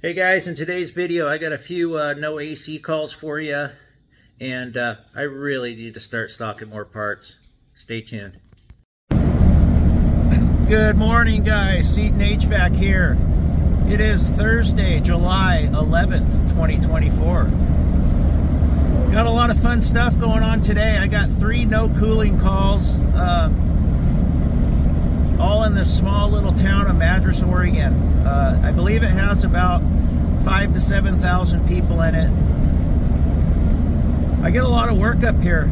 Hey guys, in today's video I got a few no AC calls for you, and I really need to start stocking more parts. Stay tuned. Good morning guys, Seton HVAC here. It is Thursday, July 11th, 2024. Got a lot of fun stuff going on today. I got 3 no cooling calls, all in this small little town of Madras, Oregon. I believe it has about 5,000 to 7,000 people in it. I get a lot of work up here.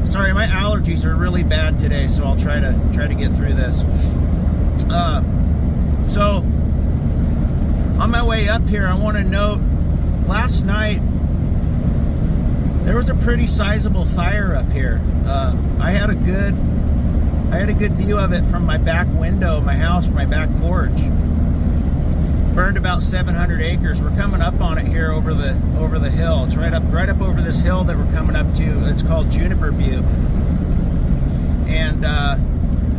Sorry, my allergies are really bad today, so I'll try to get through this. So on my way up here, I want to note, last night there was a pretty sizable fire up here. I had a good view of it from my back window of my house, from my back porch. Burned about 700 acres. We're coming up on it here over the hill. It's right up over this hill that we're coming up to. It's called Juniper Butte. And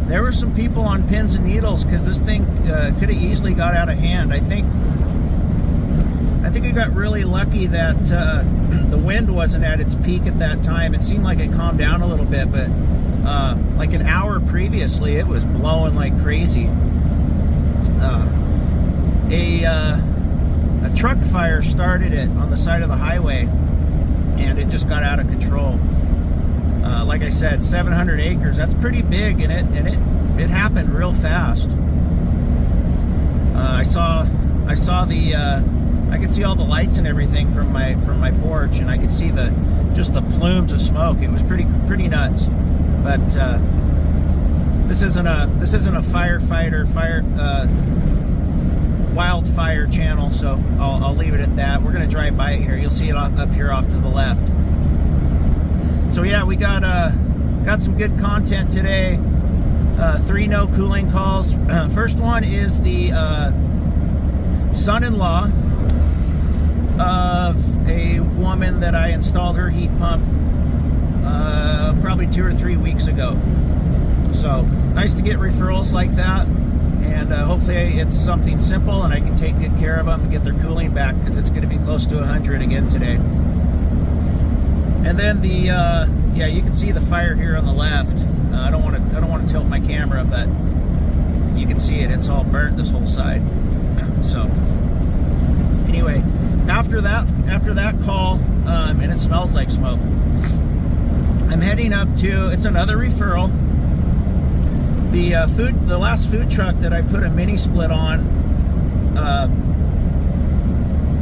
there were some people on pins and needles because this thing could have easily got out of hand. I think we got really lucky that the wind wasn't at its peak at that time. It seemed like it calmed down a little bit, but like an hour previously, it was blowing like crazy. A truck fire started it on the side of the highway, and it just got out of control. Like I said, 700 acres. That's pretty big, and it happened real fast. I could see all the lights and everything from my porch, and I could see just the plumes of smoke. It was pretty nuts. But this isn't a wildfire channel, so I'll leave it at that. We're gonna drive by it here. You'll see it up here off to the left. So yeah, we got some good content today. 3 no cooling calls. First one is the son-in-law of a woman that I installed her heat pump probably 2 or 3 weeks ago. So nice to get referrals like that, and hopefully it's something simple and I can take good care of them and get their cooling back, because it's going to be close to 100 again today. And then yeah, you can see the fire here on the left. I don't want to tilt my camera, but you can see it. It's all burnt, this whole side. So anyway, after that call, and it smells like smoke, I'm heading up to, it's another referral. The last food truck that I put a mini split on,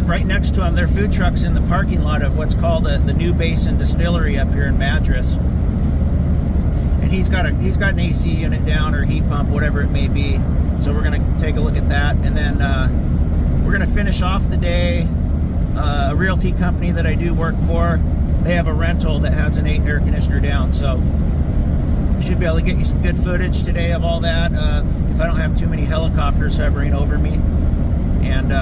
right next to him, their food truck's in the parking lot of what's called the New Basin Distillery up here in Madras. And he's got an AC unit down, or heat pump, whatever it may be. So we're gonna take a look at that, and then we're gonna finish off the day. A realty company that I do work for, they have a rental that has an 8 air conditioner down, so should be able to get you some good footage today of all that, if I don't have too many helicopters hovering over me. And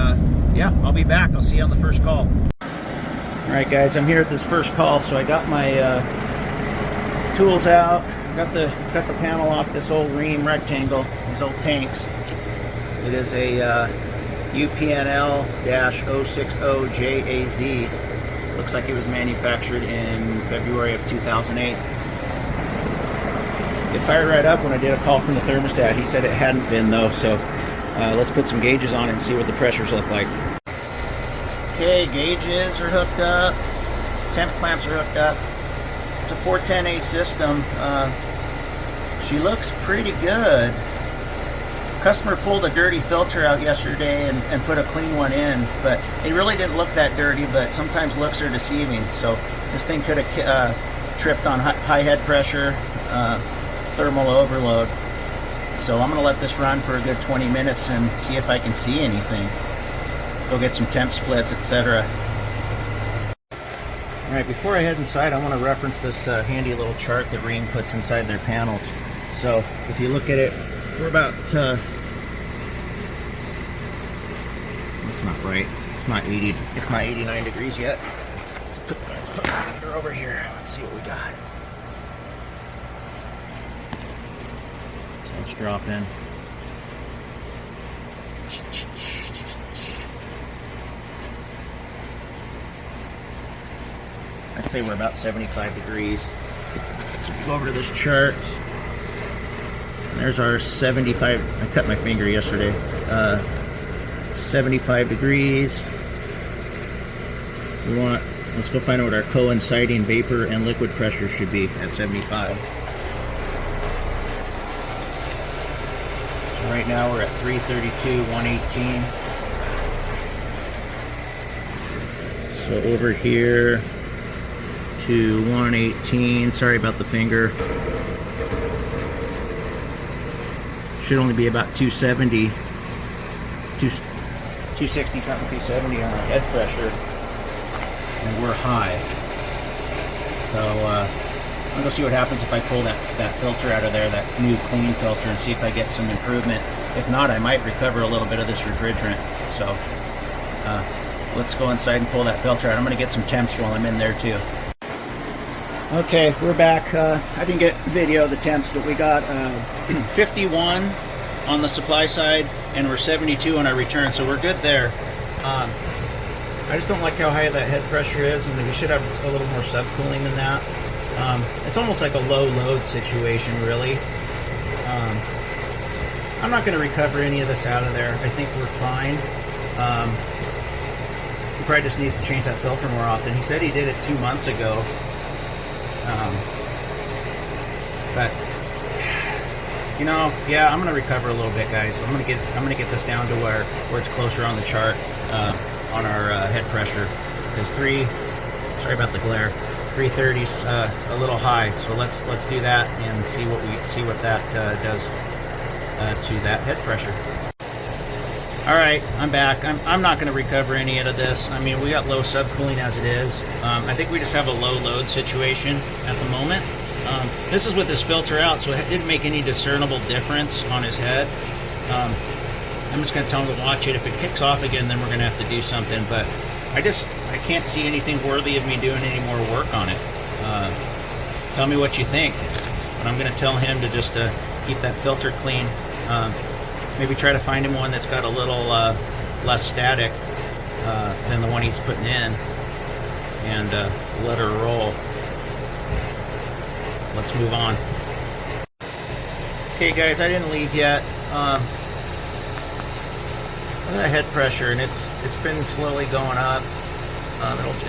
yeah, I'll be back. I'll see you on the first call. Alright guys, I'm here at this first call. So I got my tools out, got the panel off this old ream rectangle, these old tanks. It is a UPNL-060JAZ. Looks like it was manufactured in February of 2008. It fired right up when I did a call from the thermostat. He said it hadn't been though, so let's put some gauges on it and see what the pressures look like. Okay, gauges are hooked up, temp clamps are hooked up. It's a 410A system. She looks pretty good. Customer pulled a dirty filter out yesterday and put a clean one in, but it really didn't look that dirty, but sometimes looks are deceiving. So this thing could have tripped on high head pressure, thermal overload. So I'm going to let this run for a good 20 minutes and see if I can see anything. Go get some temp splits, etc. Alright, before I head inside, I want to reference this handy little chart that Rheem puts inside their panels. So if you look at it, we're about it's not right. It's not 89 degrees yet. Let's put the monitor over here. Let's see what we got. So let's drop in. I'd say we're about 75 degrees. So we go over to this chart. There's our 75, I cut my finger yesterday. 75 degrees. Let's go find out what our coinciding vapor and liquid pressure should be at 75. So right now we're at 332, 118. So over here to 118, sorry about the finger. Should only be about 270, 260 something, 270 on our head pressure, and we're high. So I'm gonna see what happens if I pull that filter out of there, that new clean filter, and see if I get some improvement. If not, I might recover a little bit of this refrigerant. So let's go inside and pull that filter out. I'm gonna get some temps while I'm in there too. Okay, we're back. I didn't get video of the temps, but we got 51 on the supply side, and we're 72 on our return, so we're good there. I just don't like how high that head pressure is, and we should have a little more subcooling than that. It's almost like a low load situation, really. I'm not going to recover any of this out of there. I think we're fine. He probably just needs to change that filter more often. He said he did it 2 months ago. But you know, yeah, I'm gonna recover a little bit, guys. I'm gonna get this down to where it's closer on the chart on our head pressure. Because sorry about the glare, 330's a little high. So let's do that and see what that does to that head pressure. All right, I'm back. I'm not going to recover any out of this. I mean, we got low subcooling as it is. I think we just have a low load situation at the moment. This is with this filter out, so it didn't make any discernible difference on his head. I'm just going to tell him to watch it. If it kicks off again, then we're going to have to do something. But I can't see anything worthy of me doing any more work on it. Tell me what you think. But I'm going to tell him to just keep that filter clean. Maybe try to find him one that's got a little less static than the one he's putting in, and let her roll. Let's move on. Okay, guys, I didn't leave yet. Look at that head pressure, and it's been slowly going up.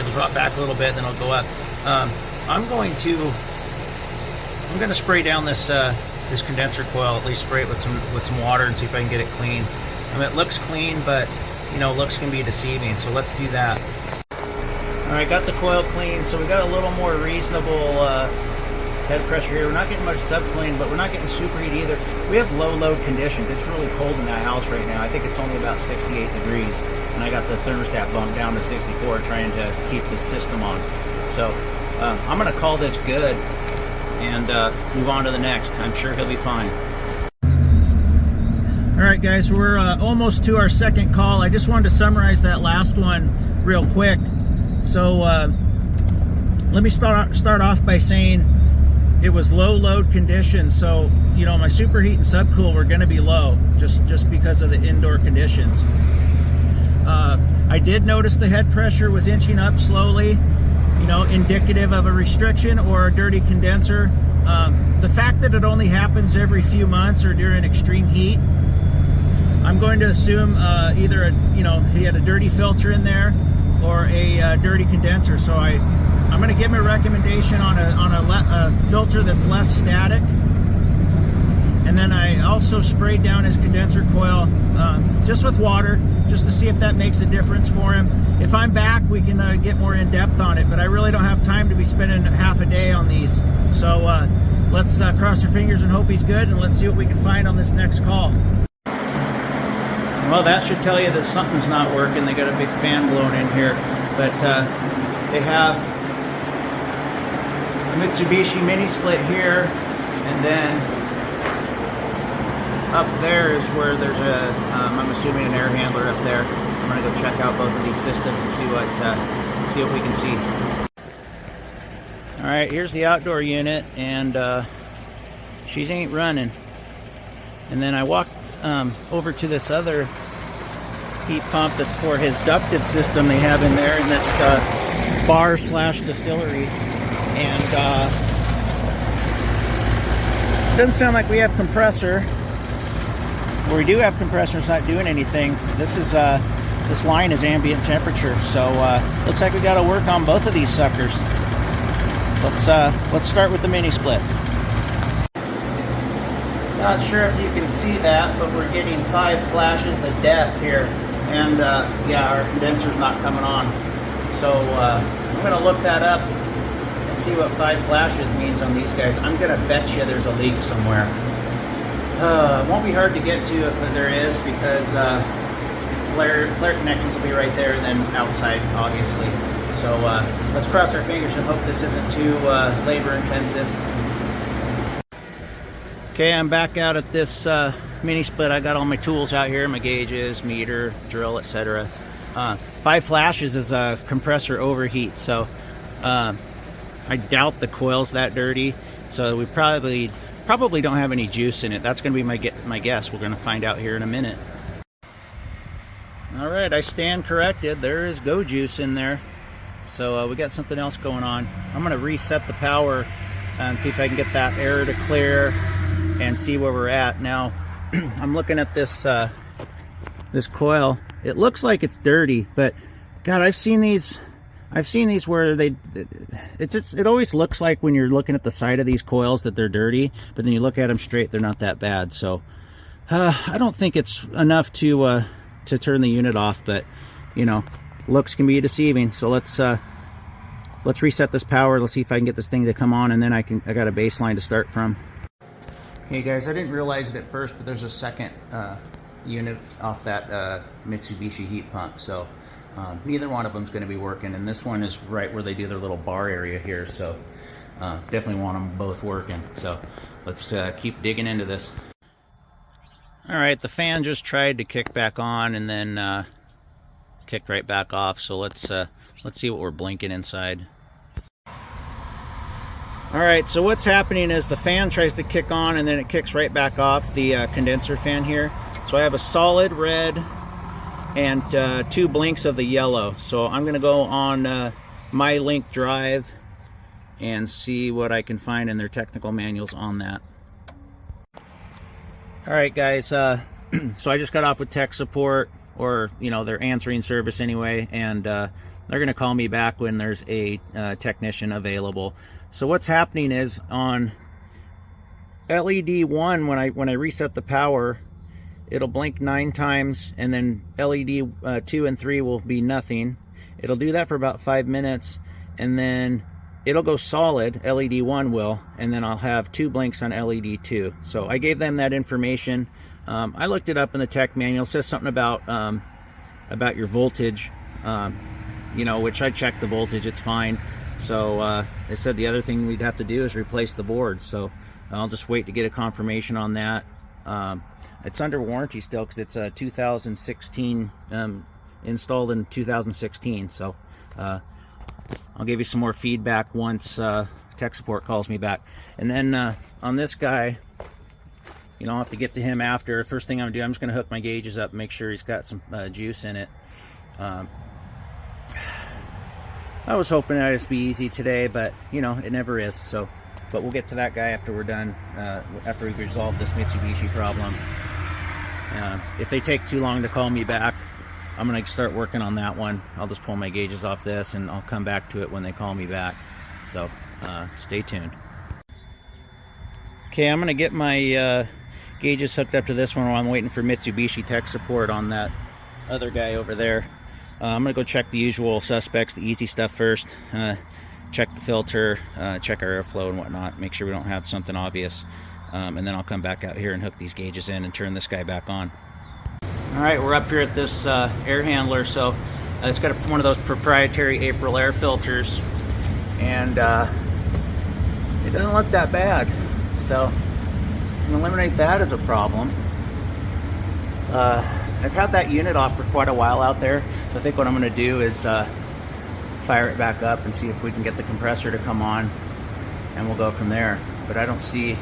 It'll drop back a little bit, then it'll go up. I'm going to spray down this condenser coil, at least spray it with some water and see if I can get it clean. I mean, it looks clean, but you know, looks can be deceiving, so let's do that. All right, got the coil clean, so we got a little more reasonable head pressure here. We're not getting much subcooling, but we're not getting superheat either. We have low load conditions. It's really cold in that house right now. I think it's only about 68 degrees, and I got the thermostat bumped down to 64 trying to keep the system on. So I'm gonna call this good and move on to the next. I'm sure he'll be fine. All right, guys, we're almost to our second call. I just wanted to summarize that last one real quick. So let me start off by saying it was low load conditions. So, you know, my superheat and subcool were going to be low just because of the indoor conditions. I did notice the head pressure was inching up slowly, you know, indicative of a restriction or a dirty condenser. The fact that it only happens every few months or during extreme heat, I'm going to assume either he had a dirty filter in there or a dirty condenser. So I'm going to give him a recommendation on a filter that's less static. And then I also sprayed down his condenser coil just with water, just to see if that makes a difference for him. If I'm back, we can get more in depth on it, but I really don't have time to be spending half a day on these. So let's cross our fingers and hope he's good, and let's see what we can find on this next call. Well, that should tell you that something's not working. They got a big fan blowing in here, but they have a Mitsubishi mini split here, and then up there is where there's I'm assuming an air handler up there. I'm gonna go check out both of these systems and see what we can see. All right, here's the outdoor unit, and she ain't running. And then I walked over to this other heat pump that's for his ducted system they have in there, and bar slash distillery, and it doesn't sound like we have compressor. Where we do have compressor, it's not doing anything. This is this line is ambient temperature, so looks like we got to work on both of these suckers. Let's start with the mini split. Not sure if you can see that, but we're getting 5 flashes of death here, and yeah, our condenser's not coming on. So I'm going to look that up and see what 5 flashes means on these guys. I'm going to bet you there's a leak somewhere. It won't be hard to get to if there is, because flare connections will be right there and then outside, obviously. So let's cross our fingers and hope this isn't too labor intensive. Okay, I'm back out at this mini split. I got all my tools out here, my gauges, meter, drill, etc. 5 flashes is a compressor overheat, so I doubt the coil's that dirty. So we probably don't have any juice in it. That's going to be my guess. We're going to find out here in a minute. All right, I stand corrected. There is go juice in there. So we got something else going on. I'm going to reset the power and see if I can get that error to clear and see where we're at. Now, I'm looking at this this coil. It looks like it's dirty, but God, I've seen these where it always looks like when you're looking at the side of these coils that they're dirty, but then you look at them straight, they're not that bad. So I don't think it's enough to turn the unit off, but you know, looks can be deceiving. So let's reset this power. Let's see if I can get this thing to come on, and then I got a baseline to start from. Hey guys, I didn't realize it at first, but there's a second unit off that Mitsubishi heat pump. So neither one of them is going to be working, and this one is right where they do their little bar area here. So definitely want them both working. So let's keep digging into this. All right, the fan just tried to kick back on and then kicked right back off. So let's see what we're blinking inside. All right, so what's happening is the fan tries to kick on and then it kicks right back off, the condenser fan here. So I have a solid red and 2 blinks of the yellow. So I'm gonna go on My Link Drive and see what I can find in their technical manuals on that. All right, guys, so I just got off with tech support, or you know, they're answering service anyway, and they're gonna call me back when there's a technician available. So what's happening is on LED 1, when I reset the power, it'll blink 9 times, and then LED 2 and 3 will be nothing. It'll do that for about 5 minutes, and then it'll go solid, LED 1 will, and then I'll have 2 blinks on LED 2. So I gave them that information. I looked it up in the tech manual. It says something about your voltage, you know, which I checked the voltage, it's fine. So they said the other thing we'd have to do is replace the board. So I'll just wait to get a confirmation on that. It's under warranty still because it's a 2016, installed in 2016. So I'll give you some more feedback once tech support calls me back. And then on this guy, you know, I'll have to get to him after. First thing I'm gonna do, I'm just gonna hook my gauges up, make sure he's got some juice in it. I was hoping that'd just be easy today, but you know, it never is. So, but we'll get to that guy after we're done, after we resolve this Mitsubishi problem. If they take too long to call me back, I'm gonna start working on that one. I'll just pull my gauges off this and I'll come back to it when they call me back. So stay tuned. Okay, I'm gonna get my gauges hooked up to this one while I'm waiting for Mitsubishi tech support on that other guy over there. I'm gonna go check the usual suspects, the easy stuff first. Check the filter, check our airflow and whatnot, make sure we don't have something obvious. And then I'll come back out here and hook these gauges in and turn this guy back on. All right, we're up here at this air handler. So it's got one of those proprietary April air filters, and it doesn't look that bad. So I'm gonna eliminate that as a problem. I've had that unit off for quite a while out there. So I think what I'm gonna do is fire it back up and see if we can get the compressor to come on, and we'll go from there. But I don't see,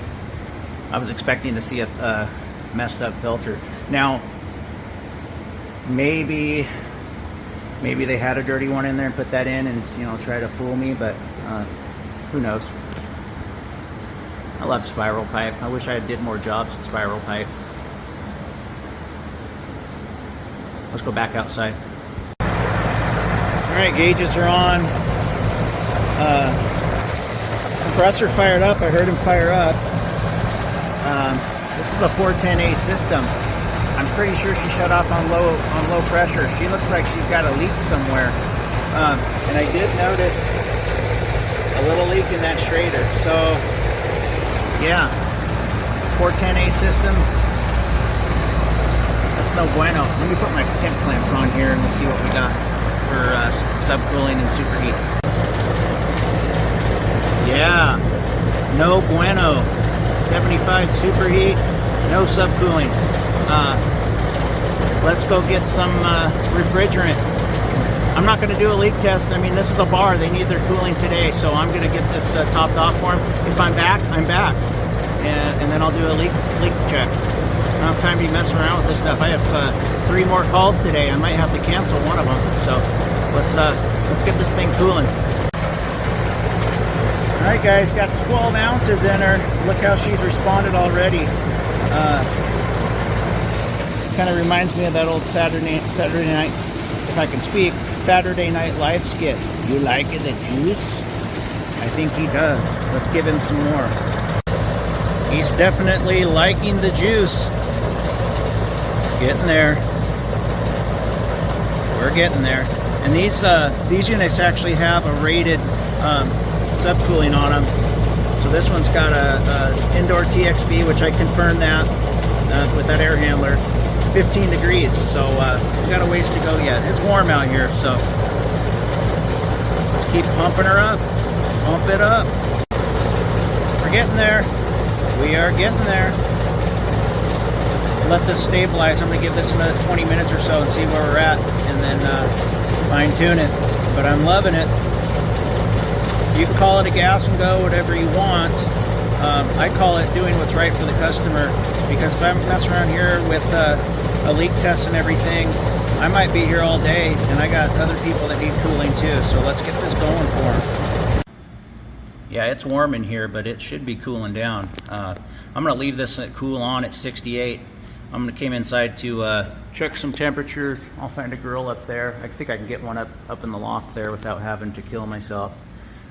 I was expecting to see a messed up filter. Now, maybe maybe they had a dirty one in there and put that in and, you know, try to fool me, but who knows. I love spiral pipe. I wish I did more jobs with spiral pipe. Let's go back outside. All right, gauges are on. Compressor fired up. I heard him fire up. This is a 410A system. I'm pretty sure she shut off on low pressure. She looks like she's got a leak somewhere. And I did notice a little leak in that Schrader. So yeah, 410A system. That's no bueno. Let me put my temp clamps on here and we'll see what we got for subcooling and superheat. Yeah, no bueno. 75 superheat, no subcooling. Let's go get some refrigerant. I'm not going to do a leak test. I mean, this is a bar. They need their cooling today, so I'm going to get this topped off for them. If I'm back, I'm back. And then I'll do a leak check. I don't have time to be messing around with this stuff. I have 3 more calls today. I might have to cancel one of them. So let's get this thing cooling. All right, guys, got 12 ounces in her. Look how she's responded already. Kind of reminds me of that old Saturday night, if I can speak, Saturday Night Live skit. You like it, the juice? I think he does. Let's give him some more. He's definitely liking the juice. Getting there. We're getting there. And these units actually have a rated subcooling on them. So this one's got a indoor TXB, which I confirmed that with that air handler, 15 degrees. So we got a ways to go yet. It's warm out here, so let's keep pumping her up. Pump it up. We're getting there. We are getting there. Let this stabilize. I'm going to give this another 20 minutes or so and see where we're at, and then fine tune it. But I'm loving it. You can call it a gas and go, whatever you want. I call it doing what's right for the customer, because if I'm messing around here with a leak test and everything, I might be here all day, and I got other people that need cooling too. So let's get this going for them. Yeah, it's warm in here, but it should be cooling down. I'm going to leave this cool on at 68. I'm going to come inside to check some temperatures. I'll find a grill up there. I think I can get one up in the loft there without having to kill myself.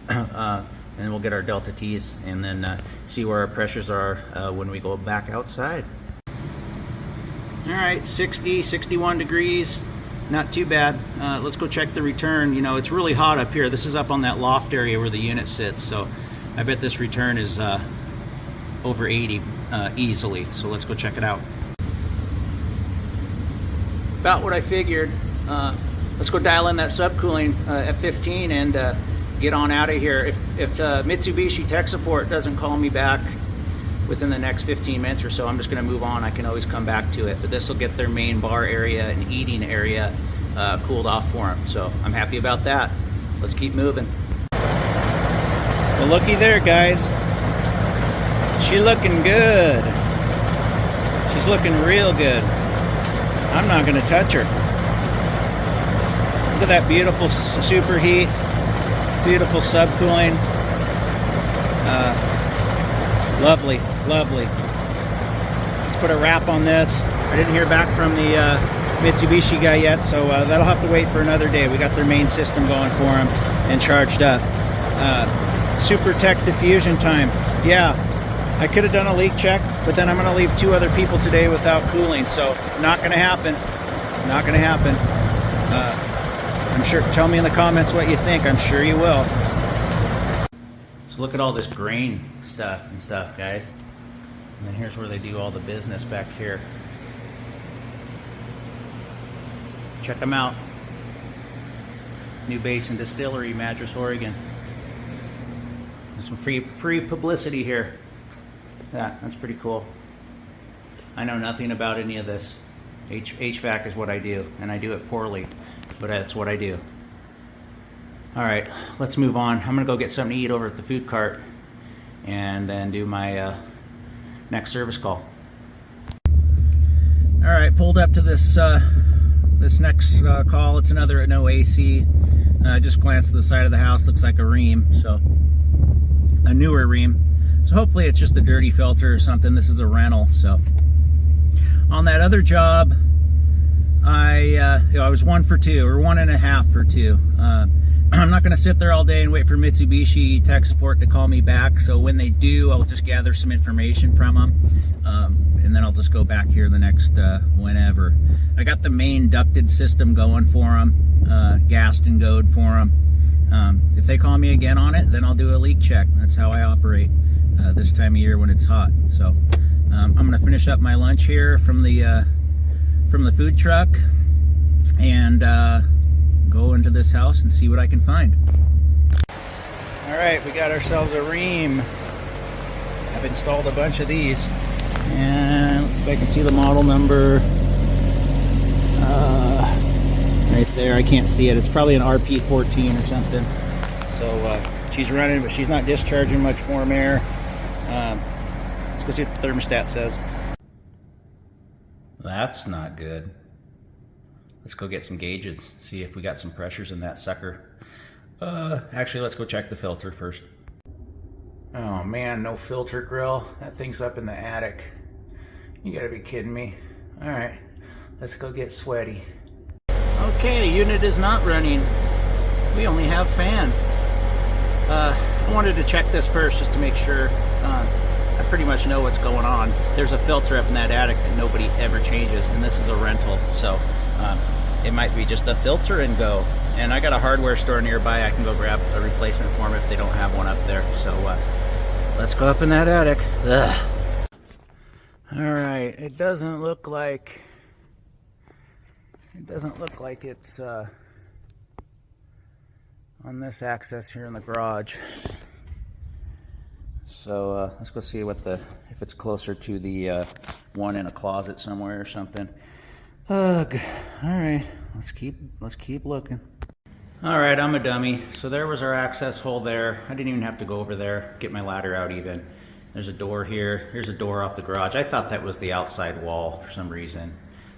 And we'll get our Delta T's and then see where our pressures are when we go back outside. All right, 60, 61 degrees, not too bad. Let's go check the return. You know, it's really hot up here. This is up on that loft area where the unit sits, so I bet this return is over 80 easily. So let's go check it out. About what I figured. Let's go dial in that subcooling at 15 and get on out of here. If Mitsubishi tech support doesn't call me back within the next 15 minutes or so, I'm just going to move on. I can always come back to it, but this will get their main bar area and eating area cooled off for them. So I'm happy about that. Let's keep moving. Well, looky there, guys. She's looking good. She's looking real good. I'm not going to touch her. Look at that beautiful superheat. Beautiful subcooling. Lovely, lovely. Let's put a wrap on this. I didn't hear back from the Mitsubishi guy yet, so that'll have to wait for another day. We got their main system going for them and charged up. Super Tech diffusion time. Yeah, I could have done a leak check, but then I'm going to leave 2 other people today without cooling, so not going to happen. Not going to happen. I'm sure, tell me in the comments what you think. I'm sure you will. So look at all this grain stuff, guys. And then here's where they do all the business back here. Check them out. New Basin Distillery, Madras, Oregon. There's some free publicity here. Yeah, that's pretty cool. I know nothing about any of this. HVAC is what I do, and I do it poorly, but that's what I do. All right, let's move on. I'm gonna go get something to eat over at the food cart and then do my next service call. All right, pulled up to this this next call, it's another no AC. Just glanced at the side of the house, looks like a ream, so a newer ream. So hopefully it's just a dirty filter or something. This is a rental. So on that other job, I was 1 for 2, or 1.5 for 2. I'm not going to sit there all day and wait for Mitsubishi tech support to call me back. So when they do, I'll just gather some information from them, and then I'll just go back here the next whenever. I got the main ducted system going for them, gassed and goed for them. If they call me again on it, then I'll do a leak check. That's how I operate this time of year when it's hot. So I'm going to finish up my lunch here from the food truck and go into this house and see what I can find. All right, we got ourselves a ream. I've installed a bunch of these, and let's see if I can see the model number right there. I can't see it. It's probably an RP14 or something. So she's running, but she's not discharging much warm air. Let's go see what the thermostat says. That's not good. Let's go get some gauges, see if we got some pressures in that sucker. Actually, let's go check the filter first. Oh man, no filter grill. That thing's up in the attic. You gotta be kidding me. All right, let's go get sweaty. Okay, unit is not running. We only have fan. I wanted to check this first just to make sure. I pretty much know what's going on. There's a filter up in that attic that nobody ever changes, and this is a rental, so it might be just a filter and go. And I got a hardware store nearby. I can go grab a replacement for them if they don't have one up there. So let's go up in that attic. Ugh. All right, it doesn't look like it's on this access here in the garage. So let's go see if it's closer to the one in a closet somewhere or something. Ugh. All right, let's keep looking. All right, I'm a dummy. So there was our access hole there. I didn't even have to go over there, get my ladder out even. There's a door here. Here's a door off the garage. I thought that was the outside wall for some reason.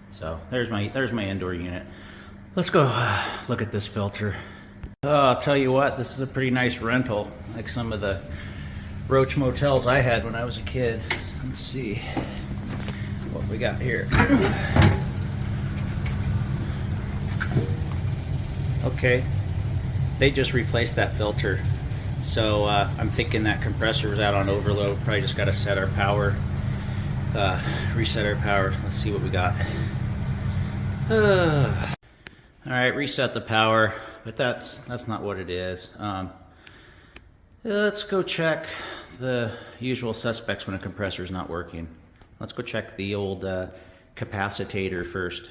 So there's my indoor unit. Let's go look at this filter. I'll tell you what, this is a pretty nice rental, like some of the roach motels I had when I was a kid. Let's see what we got here. Okay, they just replaced that filter. So I'm thinking that compressor was out on overload. Probably just got to set our power, reset our power. Let's see what we got. All right, reset the power, but that's not what it is. Let's go check the usual suspects when a compressor is not working. Let's go check the old capacitator first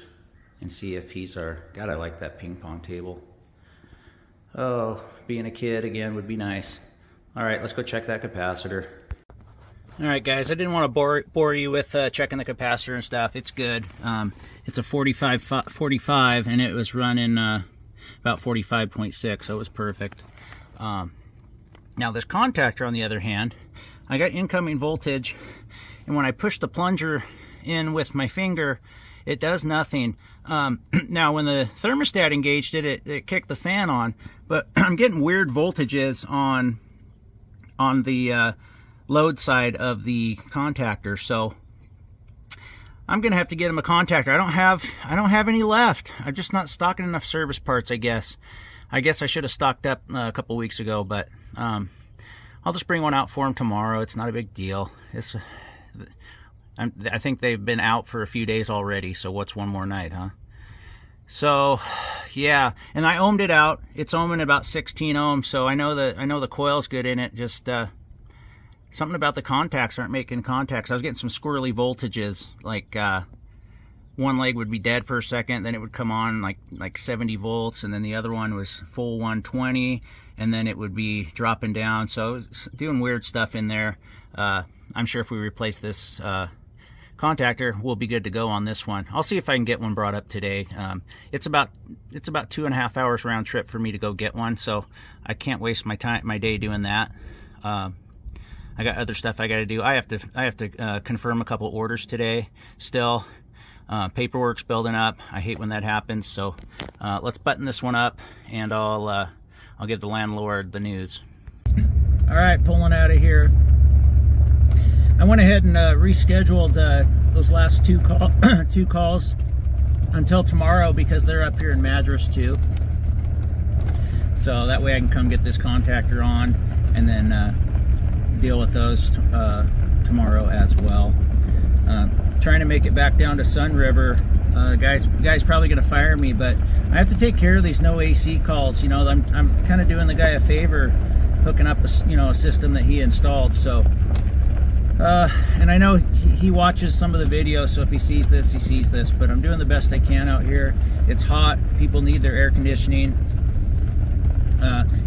and see if he's our... God, I like that ping pong table. Oh, being a kid again would be nice. All right, let's go check that capacitor. All right, guys, I didn't want to bore you with checking the capacitor and stuff. It's good. It's a 45, and it was running about 45.6, so it was perfect. Now this contactor, on the other hand, I got incoming voltage, and when I push the plunger in with my finger, it does nothing. Now when the thermostat engaged it kicked the fan on, but I'm getting weird voltages on the load side of the contactor, so I'm gonna have to get him a contactor. I don't have any left. I'm just not stocking enough service parts, I guess. I should have stocked up a couple weeks ago, but I'll just bring one out for him tomorrow. It's not a big deal. I think they've been out for a few days already, so what's one more night, huh? So, yeah, and I ohmed it out. It's ohming about 16 ohms, so I know the coil's good in it. Just something about the contacts aren't making contacts. I was getting some squirrely voltages, like one leg would be dead for a second, then it would come on like 70 volts, and then the other one was full 120, and then it would be dropping down. So it was doing weird stuff in there. I'm sure if we replace this contactor, we'll be good to go on this one. I'll see if I can get one brought up today. It's about 2.5 hours round trip for me to go get one, so I can't waste my day doing that. I got other stuff I got to do. I have to confirm a couple orders today still. Paperwork's building up. I hate when that happens. So let's button this one up, and I'll give the landlord the news. All right, pulling out of here. I went ahead and rescheduled those last two calls until tomorrow because they're up here in Madras too. So that way I can come get this contactor on and then deal with those tomorrow as well. Trying to make it back down to Sun River. Guys probably gonna fire me, but I have to take care of these no AC calls. You know, I'm kind of doing the guy a favor, hooking up a system that he installed. So and I know he watches some of the videos, so if he sees this, he sees this, but I'm doing the best I can out here. It's hot, people need their air conditioning.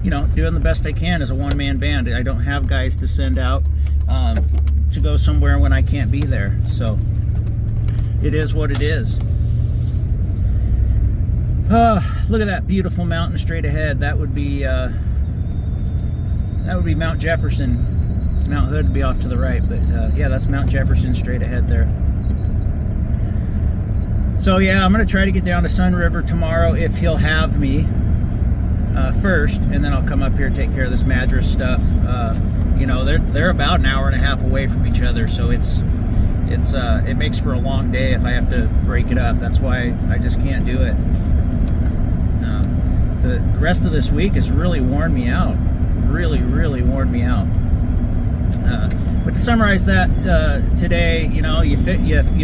You know, doing the best I can as a one-man band. I don't have guys to send out to go somewhere when I can't be there, so it is what it is. Look at that beautiful mountain straight ahead. That would be Mount Jefferson. Mount Hood would be off to the right, but yeah, that's Mount Jefferson straight ahead there. So yeah, I'm gonna try to get down to Sun River tomorrow if he'll have me first, and then I'll come up here and take care of this Madras stuff. You know, they're about an hour and a half away from each other, so it makes for a long day if I have to break it up. That's why I just can't do it. The rest of this week has really worn me out. Really worn me out. But to summarize that today, you know, you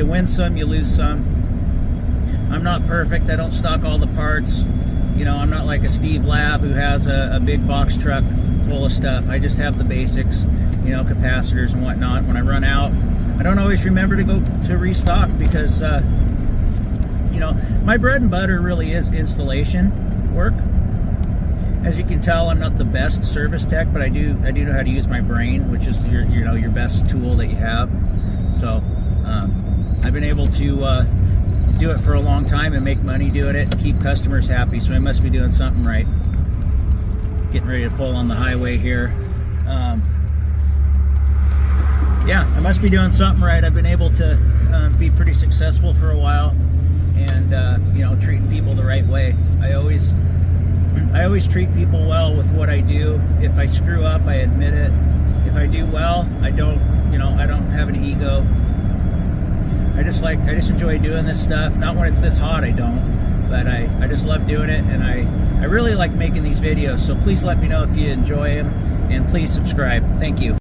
win some, you lose some. I'm not perfect. I don't stock all the parts. You know, I'm not like a Steve Lab who has a big box truck full of stuff. I just have the basics, you know, capacitors and whatnot. When I run out, I don't always remember to go to restock because, you know, my bread and butter really is installation work. As you can tell, I'm not the best service tech, but I do know how to use my brain, which is your best tool that you have. So I've been able to do it for a long time and make money doing it and keep customers happy. So I must be doing something right. Getting ready to pull on the highway here. Yeah, I must be doing something right. I've been able to be pretty successful for a while, and you know, treating people the right way. I always treat people well with what I do. If I screw up, I admit it. If I do well, I don't have an ego. I just enjoy doing this stuff. Not when it's this hot, I don't, but I just love doing it, and I really like making these videos. So please let me know if you enjoy them, and please subscribe. Thank you.